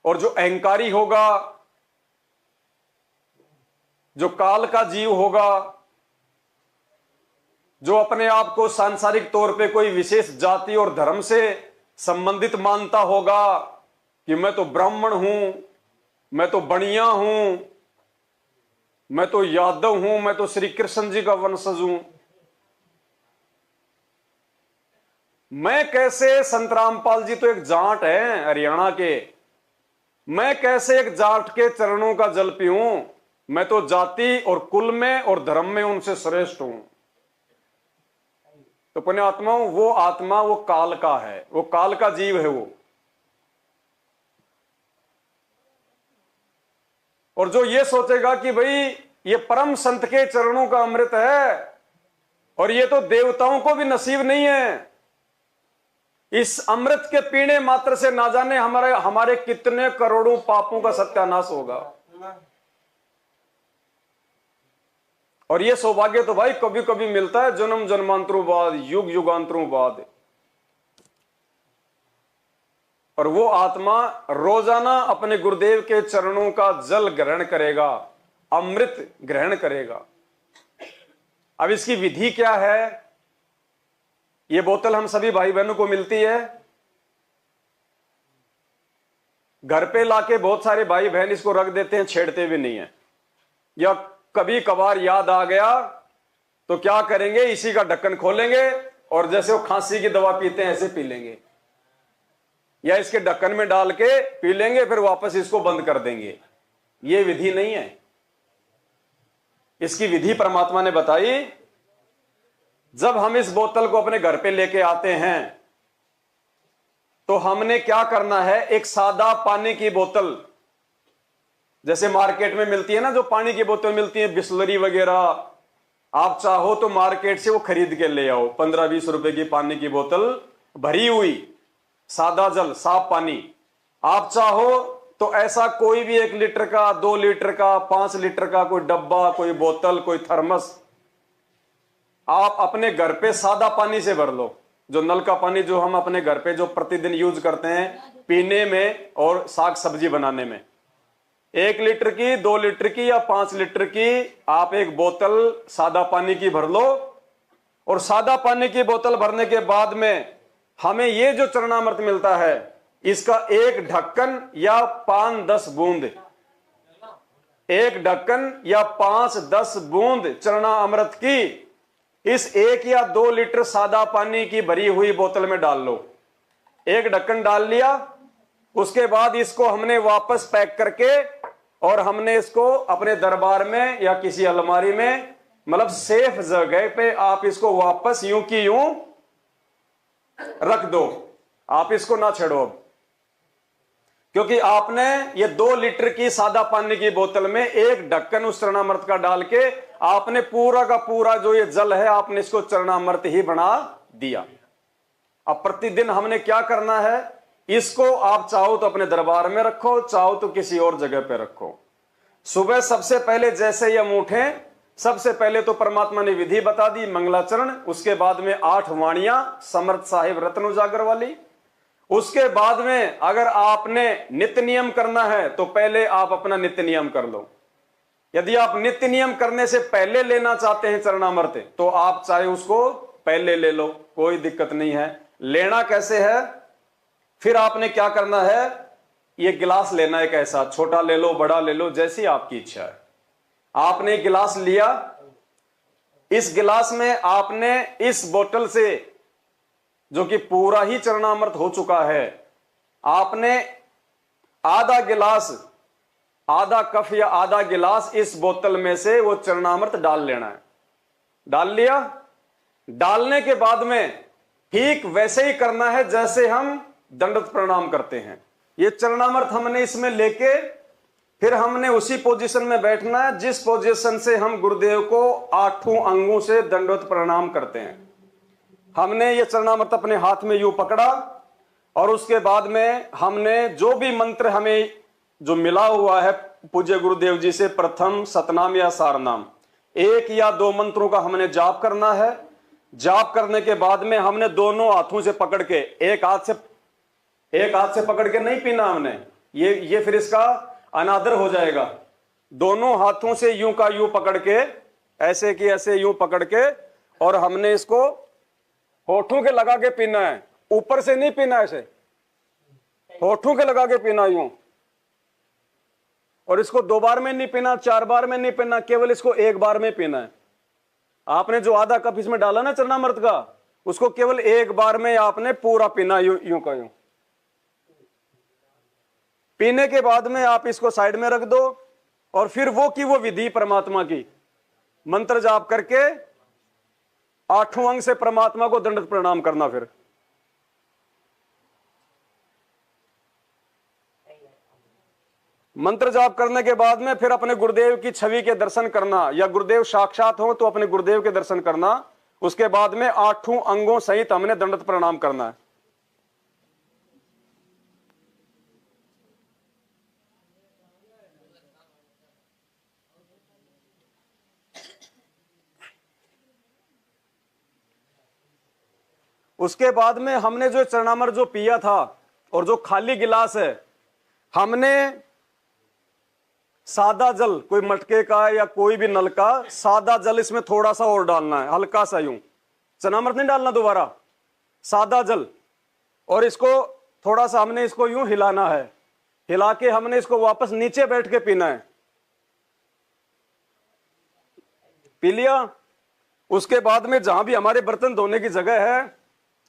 और जो अहंकारी होगा, जो काल का जीव होगा, जो अपने आप को सांसारिक तौर पे कोई विशेष जाति और धर्म से संबंधित मानता होगा कि मैं तो ब्राह्मण हूं, मैं तो बनिया हूं, मैं तो यादव हूं, मैं तो श्री कृष्ण जी का वंशज हूं, मैं कैसे, संत रामपाल जी तो एक जाट है हरियाणा के, मैं कैसे एक जाट के चरणों का जल पीऊं, मैं तो जाति और कुल में और धर्म में उनसे श्रेष्ठ हूं। तो पुण्य आत्माओं, वो आत्मा वो काल का है, वो काल का जीव है वो। और जो ये सोचेगा कि भाई ये परम संत के चरणों का अमृत है और ये तो देवताओं को भी नसीब नहीं है, इस अमृत के पीने मात्र से ना जाने हमारे कितने करोड़ों पापों का सत्यानाश होगा। और ये सौभाग्य तो भाई कभी कभी मिलता है, जन्म जन्मांतरों बाद, युग युगांतरों बाद। और वो आत्मा रोजाना अपने गुरुदेव के चरणों का जल ग्रहण करेगा, अमृत ग्रहण करेगा। अब इसकी विधि क्या है? ये बोतल हम सभी भाई बहनों को मिलती है, घर पे लाके बहुत सारे भाई बहन इसको रख देते हैं, छेड़ते भी नहीं है, या कभी कभार याद आ गया तो क्या करेंगे, इसी का ढक्कन खोलेंगे और जैसे वो खांसी की दवा पीते हैं ऐसे पी लेंगे, या इसके ढक्कन में डाल के पी लेंगे, फिर वापस इसको बंद कर देंगे। ये विधि नहीं है। इसकी विधि परमात्मा ने बताई। जब हम इस बोतल को अपने घर पे लेके आते हैं तो हमने क्या करना है, एक सादा पानी की बोतल, जैसे मार्केट में मिलती है ना, जो पानी की बोतल मिलती है बिस्लरी वगैरह, आप चाहो तो मार्केट से वो खरीद के ले आओ, 15-20 रुपए की पानी की बोतल भरी हुई सादा जल, साफ पानी। आप चाहो तो ऐसा कोई भी 1 लीटर का, 2 लीटर का, 5 लीटर का कोई डब्बा, कोई बोतल, कोई थर्मस आप अपने घर पे सादा पानी से भर लो। जो नल का पानी जो हम अपने घर पे जो प्रतिदिन यूज करते हैं पीने में और साग सब्जी बनाने में, 1 लीटर की, 2 लीटर की या 5 लीटर की आप एक बोतल सादा पानी की भर लो। और सादा पानी की बोतल भरने के बाद में हमें ये जो चरणामृत मिलता है, इसका एक ढक्कन या 5-10 बूंद, एक ढक्कन या 5-10 बूंद चरणा अमृत की इस 1 या 2 लीटर सादा पानी की भरी हुई बोतल में डाल लो। एक ढक्कन डाल लिया, उसके बाद इसको हमने वापस पैक करके और हमने इसको अपने दरबार में या किसी अलमारी में मतलब सेफ जगह पे आप इसको वापस यूं की यूं रख दो, आप इसको ना छेड़ो अब, क्योंकि आपने ये 2 लीटर की सादा पानी की बोतल में एक ढक्कन उस चरणामृत का डाल के आपने पूरा का पूरा जो ये जल है आपने इसको चरणामृत ही बना दिया। अब प्रतिदिन हमने क्या करना है, इसको आप चाहो तो अपने दरबार में रखो, चाहो तो किसी और जगह पे रखो। सुबह सबसे पहले जैसे ही हम उठें, सबसे पहले तो परमात्मा ने विधि बता दी मंगलाचरण, उसके बाद में 8 वाणियां समर्थ साहिब रत्न उजागर वाली। उसके बाद में अगर आपने नित्य नियम करना है तो पहले आप अपना नित्य नियम कर लो। यदि आप नित्य नियम करने से पहले लेना चाहते हैं चरणामृत तो आप चाहे उसको पहले ले लो, कोई दिक्कत नहीं है। लेना कैसे है, फिर आपने क्या करना है, ये गिलास लेना है, कैसा छोटा ले लो बड़ा ले लो जैसी आपकी इच्छा है। आपने गिलास लिया, इस गिलास में आपने इस बोतल से जो कि पूरा ही चरणामृत हो चुका है, आपने आधा गिलास, आधा कप या आधा गिलास इस बोतल में से वो चरणामृत डाल लेना है। डाल लिया, डालने के बाद में ठीक वैसे ही करना है जैसे हम दंडवत प्रणाम करते हैं। ये चरणामृत हमने इसमें लेके फिर हमने उसी पोजीशन में बैठना है जिस पोजीशन से हम गुरुदेव को 8 अंगों से दंडवत प्रणाम करते हैं। हमने ये चरणामृत अपने हाथ में यूं पकड़ा और उसके बाद में हमने जो भी मंत्र हमें जो मिला हुआ है पूज्य गुरुदेव जी से, प्रथम सतनाम या सारनाम, 1 या 2 मंत्रों का हमने जाप करना है। जाप करने के बाद में हमने दोनों हाथों से पकड़ के, एक हाथ से पकड़ के नहीं पीना हमने, ये फिर इसका अनादर हो जाएगा। दोनों हाथों से यूं का यूं पकड़ के, ऐसे की ऐसे यूं पकड़ के, और हमने इसको होठों के लगा के पीना है, ऊपर से नहीं पीना, ऐसे होठों के लगा के पीना यूं। और इसको 2 बार में नहीं पीना, 4 बार में नहीं पीना, केवल इसको 1 बार में पीना है। आपने जो आधा कप इसमें डाला ना चरणामृत का, उसको केवल 1 बार में आपने पूरा पीना, यूं का यूं। पीने के बाद में आप इसको साइड में रख दो और फिर वो की वो विधि परमात्मा की मंत्र जाप करके 8 अंग से परमात्मा को दंडवत प्रणाम करना। फिर मंत्र जाप करने के बाद में फिर अपने गुरुदेव की छवि के दर्शन करना, या गुरुदेव साक्षात हो तो अपने गुरुदेव के दर्शन करना। उसके बाद में 8 अंगों सहित हमने दंडवत प्रणाम करना है। उसके बाद में हमने जो चरणामृत जो पिया था और जो खाली गिलास है, हमने सादा जल, कोई मटके का या कोई भी नल का सादा जल इसमें थोड़ा सा और डालना है, हल्का सा यूं, चरणामृत नहीं डालना दोबारा, सादा जल। और इसको थोड़ा सा हमने इसको यूं हिलाना है, हिला के हमने इसको वापस नीचे बैठ के पीना है। पी लिया। उसके बाद में जहां भी हमारे बर्तन धोने की जगह है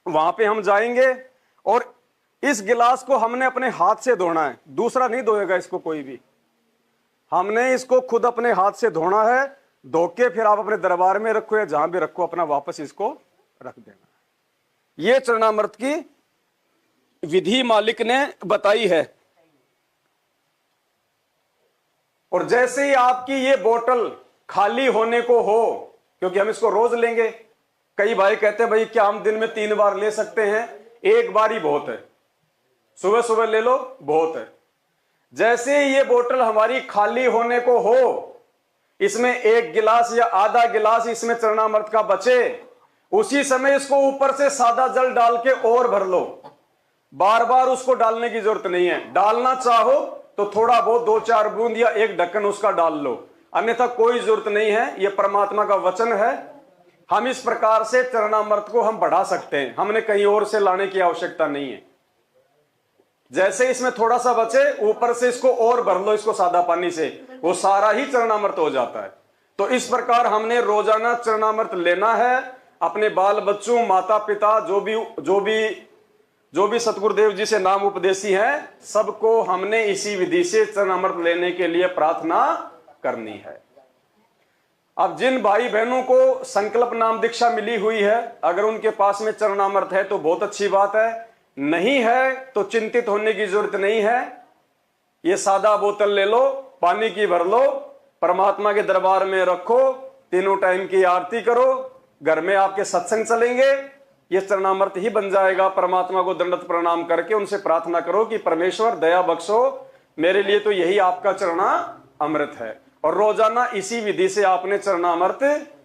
वहां पे हम जाएंगे और इस गिलास को हमने अपने हाथ से धोना है, दूसरा नहीं धोएगा इसको कोई भी। हमने इसको खुद अपने हाथ से धोना है। धो के फिर आप अपने दरबार में रखो या जहां भी रखो, अपना वापस इसको रख देना। ये चरणामृत की विधि मालिक ने बताई है। और जैसे ही आपकी ये बोतल खाली होने को हो, क्योंकि हम इसको रोज लेंगे, कई भाई कहते हैं भाई क्या हम दिन में 3 बार ले सकते हैं? 1 बार ही बहुत है, सुबह सुबह ले लो बहुत है। जैसे ही ये बोतल हमारी खाली होने को हो, इसमें 1 गिलास या आधा गिलास इसमें चरणामृत का बचे, उसी समय इसको ऊपर से सादा जल डाल के और भर लो। बार बार उसको डालने की जरूरत नहीं है। डालना चाहो तो थोड़ा बहुत 2-4 बूंद या 1 ढक्कन उसका डाल लो, अन्यथा कोई जरूरत नहीं है। यह परमात्मा का वचन है। हम इस प्रकार से चरणामृत को हम बढ़ा सकते हैं, हमने कहीं और से लाने की आवश्यकता नहीं है। जैसे इसमें थोड़ा सा बचे, ऊपर से इसको और भर लो, इसको सादा पानी से, वो सारा ही चरणामृत हो जाता है। तो इस प्रकार हमने रोजाना चरणामृत लेना है। अपने बाल बच्चों, माता पिता, जो भी सतगुरुदेव जी से नाम उपदेशी हैं, सबको हमने इसी विधि से चरणामृत लेने के लिए प्रार्थना करनी है। अब जिन भाई बहनों को संकल्प नाम दीक्षा मिली हुई है, अगर उनके पास में चरणामृत है तो बहुत अच्छी बात है, नहीं है तो चिंतित होने की जरूरत नहीं है। ये सादा बोतल ले लो, पानी की भर लो, परमात्मा के दरबार में रखो, तीनों टाइम की आरती करो, घर में आपके सत्संग चलेंगे, ये चरणामृत ही बन जाएगा। परमात्मा को दंडवत प्रणाम करके उनसे प्रार्थना करो कि परमेश्वर दया बख्शो, मेरे लिए तो यही आपका चरणा अमृत है। और रोजाना इसी विधि से आपने चरणामृत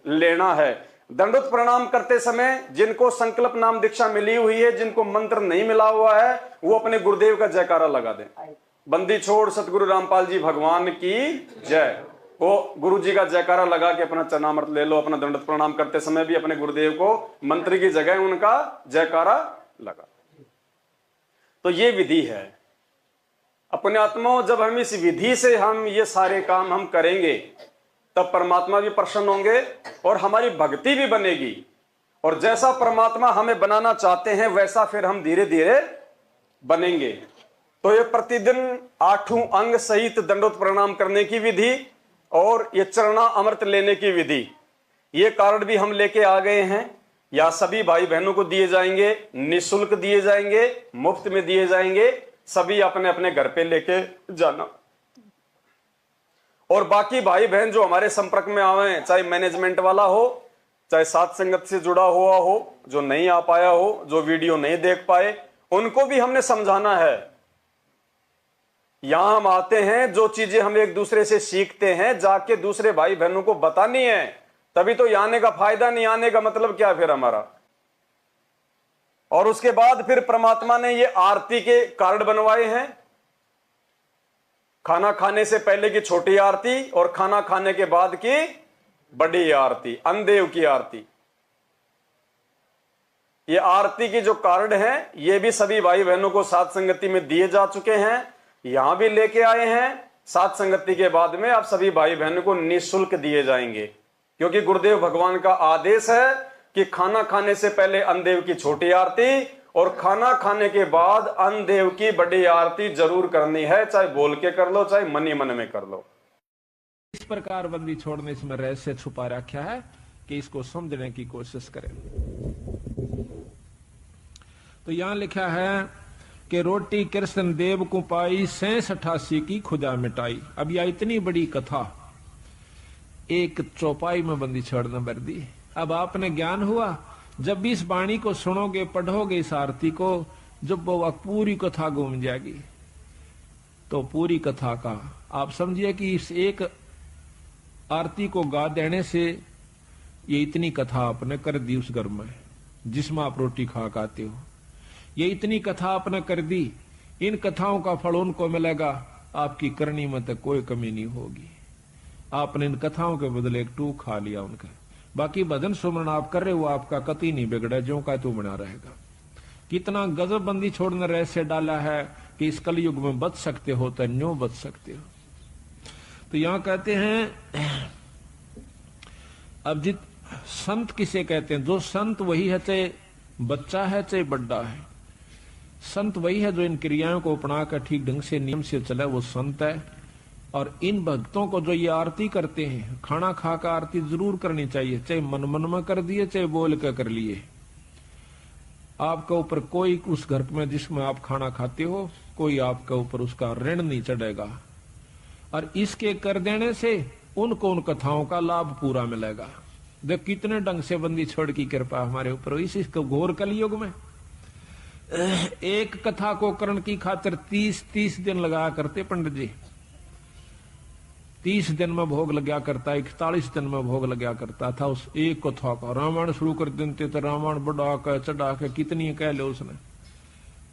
लेना है। दंडवत प्रणाम करते समय जिनको संकल्प नाम दीक्षा मिली हुई है, जिनको मंत्र नहीं मिला हुआ है, वो अपने गुरुदेव का जयकारा लगा दें। बंदी छोड़ सतगुरु रामपाल जी भगवान की जय। वो गुरु जी का जयकारा लगा के अपना चरणामृत ले लो। अपना दंडवत प्रणाम करते समय भी अपने गुरुदेव को मंत्र की जगह उनका जयकारा लगा। तो ये विधि है। अपने आत्मा, जब हम इस विधि से हम ये सारे काम हम करेंगे, तब परमात्मा भी प्रसन्न होंगे और हमारी भक्ति भी बनेगी। और जैसा परमात्मा हमें बनाना चाहते हैं वैसा फिर हम धीरे धीरे बनेंगे। तो ये प्रतिदिन 8 अंग सहित दंडवत प्रणाम करने की विधि और ये चरणा अमृत लेने की विधि, ये कार्ड भी हम लेके आ गए हैं। या सभी भाई बहनों को दिए जाएंगे, निःशुल्क दिए जाएंगे, मुफ्त में दिए जाएंगे। सभी अपने अपने घर पे लेके जाना। और बाकी भाई बहन जो हमारे संपर्क में आवे, चाहे मैनेजमेंट वाला हो, चाहे साथ संगत से जुड़ा हुआ हो, जो नहीं आ पाया हो, जो वीडियो नहीं देख पाए, उनको भी हमने समझाना है। यहां हम आते हैं, जो चीजें हम एक दूसरे से सीखते हैं, जाके दूसरे भाई बहनों को बतानी है। तभी तो आने का फायदा, नहीं आने का मतलब क्या फिर हमारा। और उसके बाद फिर परमात्मा ने ये आरती के कार्ड बनवाए हैं। खाना खाने से पहले की छोटी आरती और खाना खाने के बाद की बड़ी आरती, अन्नदेव की आरती। ये आरती की जो कार्ड हैं, ये भी सभी भाई बहनों को साथ संगति में दिए जा चुके हैं। यहां भी लेके आए हैं। साथ संगति के बाद में आप सभी भाई बहनों को निःशुल्क दिए जाएंगे, क्योंकि गुरुदेव भगवान का आदेश है कि खाना खाने से पहले अन्नदेव की छोटी आरती और खाना खाने के बाद अन्नदेव की बड़ी आरती जरूर करनी है। चाहे बोल के कर लो, चाहे मन ही मन में कर लो।
इस प्रकार बंदी छोड़ने इसमें रहस्य छुपा रखा है कि इसको समझने की कोशिश करें। तो यहां लिखा है कि रोटी कृष्ण देव को पाई 86 की खुदा मिटाई। अब यह इतनी बड़ी कथा एक चौपाई में बंदी छोड़ने भर दी। अब आपने ज्ञान हुआ, जब भी इस वाणी को सुनोगे, पढ़ोगे इस आरती को, जब वो पूरी कथा घूम जाएगी, तो पूरी कथा का आप समझिए कि इस एक आरती को गा देने से ये इतनी कथा आपने कर दी उस घर में जिसमें आप रोटी खा खाते हो। ये इतनी कथा आपने कर दी, इन कथाओं का फल उनको मिलेगा, आपकी करनी में तो कोई कमी नहीं होगी। आपने इन कथाओं के बदले एक टूक खा लिया उनका। बाकी भजन सुमरण आप कर रहे हो, आपका कति नहीं बिगड़ा, जो का तू बना रहेगा। कितना गजब बंदी छोड़ने रहस्य डाला है कि इस कलयुग में बच सकते हो तो न्यों बच सकते हो। तो यहां कहते हैं, अब जित संत किसे कहते हैं? जो संत वही है, चाहे बच्चा है चाहे बड्डा है। संत वही है जो इन क्रियाओं को अपना कर ठीक ढंग से नियम से चले, वो संत है। और इन भक्तों को जो ये आरती करते हैं, खाना खा कर आरती जरूर करनी चाहिए, चाहे मन मन में कर दिए चाहे बोल कर लिए। आपके ऊपर कोई उस घर में जिसमें आप खाना खाते हो, कोई आपके ऊपर उसका ऋण नहीं चढ़ेगा। और इसके कर देने से उनको उन कथाओं का लाभ पूरा मिलेगा। देख कितने ढंग से बंदी छोड़ की कृपा हमारे ऊपर इस घोर कलयुग में। एक कथा को करण की खातिर 30 दिन लगा करते पंडित जी। 30 दिन में भोग लगा करता, 41 दिन में भोग लगा करता था उस एक कथा का। रामायण शुरू कर देते तो रामायण बढ़ा कर चढ़ा के कितनी कह लो उसने।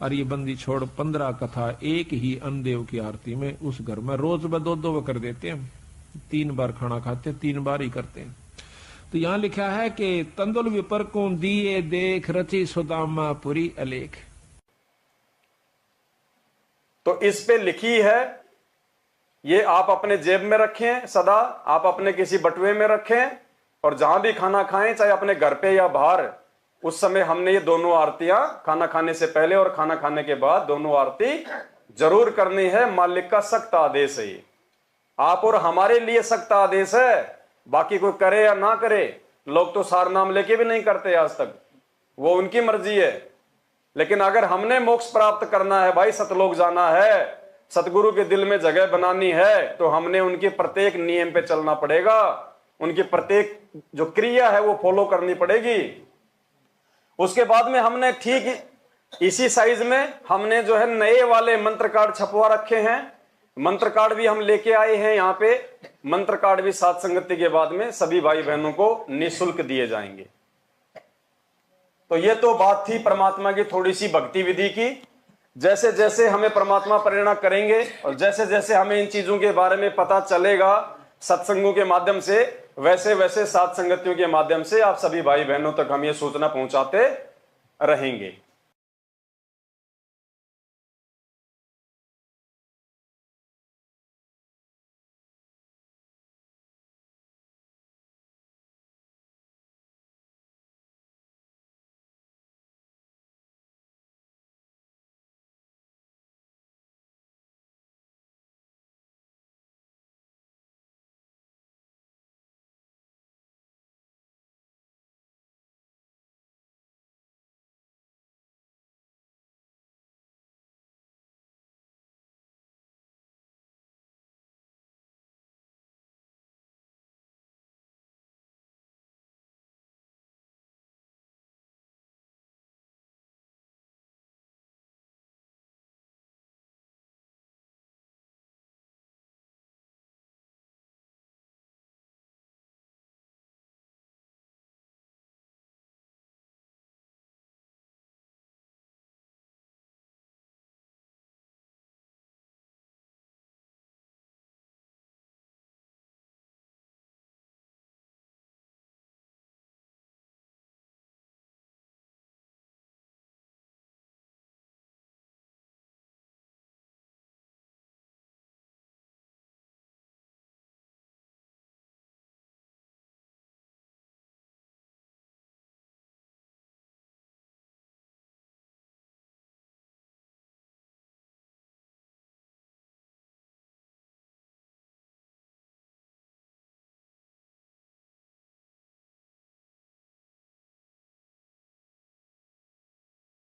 और ये बंदी छोड़ 15 कथा एक ही अन्नदेव की आरती में उस घर में रोज में 2 कर देते हैं। 3 बार खाना खाते, 3 बार ही करते हैं। तो यहां लिखा है कि तंदुल विपर को दिए देख रची सुदामा पुरी अलेख।
तो इस पे लिखी है, ये आप अपने जेब में रखें सदा, आप अपने किसी बटुए में रखें, और जहां भी खाना खाएं, चाहे अपने घर पे या बाहर, उस समय हमने ये दोनों आरतियां खाना खाने से पहले और खाना खाने के बाद दोनों आरती जरूर करनी है। मालिक का सख्त आदेश है ये, आप और हमारे लिए सख्त आदेश है बाकी कोई करे या ना करे, लोग तो सार नाम लेके भी नहीं करते आज तक, वो उनकी मर्जी है। लेकिन अगर हमने मोक्ष प्राप्त करना है भाई, सतलोक जाना है, सतगुरु के दिल में जगह बनानी है, तो हमने उनके प्रत्येक नियम पे चलना पड़ेगा, उनकी प्रत्येक जो क्रिया है वो फॉलो करनी पड़ेगी। उसके बाद में हमने ठीक इसी साइज में हमने जो है नए वाले मंत्र कार्ड छपवा रखे हैं। मंत्र कार्ड भी हम लेके आए हैं यहाँ पे। मंत्र कार्ड भी सात संगति के बाद में सभी भाई बहनों को निःशुल्क दिए जाएंगे। तो ये तो बात थी परमात्मा की थोड़ी सी भक्ति विधि की। जैसे जैसे हमें परमात्मा प्रेरणा करेंगे और जैसे जैसे हमें इन चीजों के बारे में पता चलेगा सत्संगों के माध्यम से, वैसे वैसे सात संगतियों के माध्यम से आप सभी भाई बहनों तक हम ये सूचना पहुंचाते रहेंगे।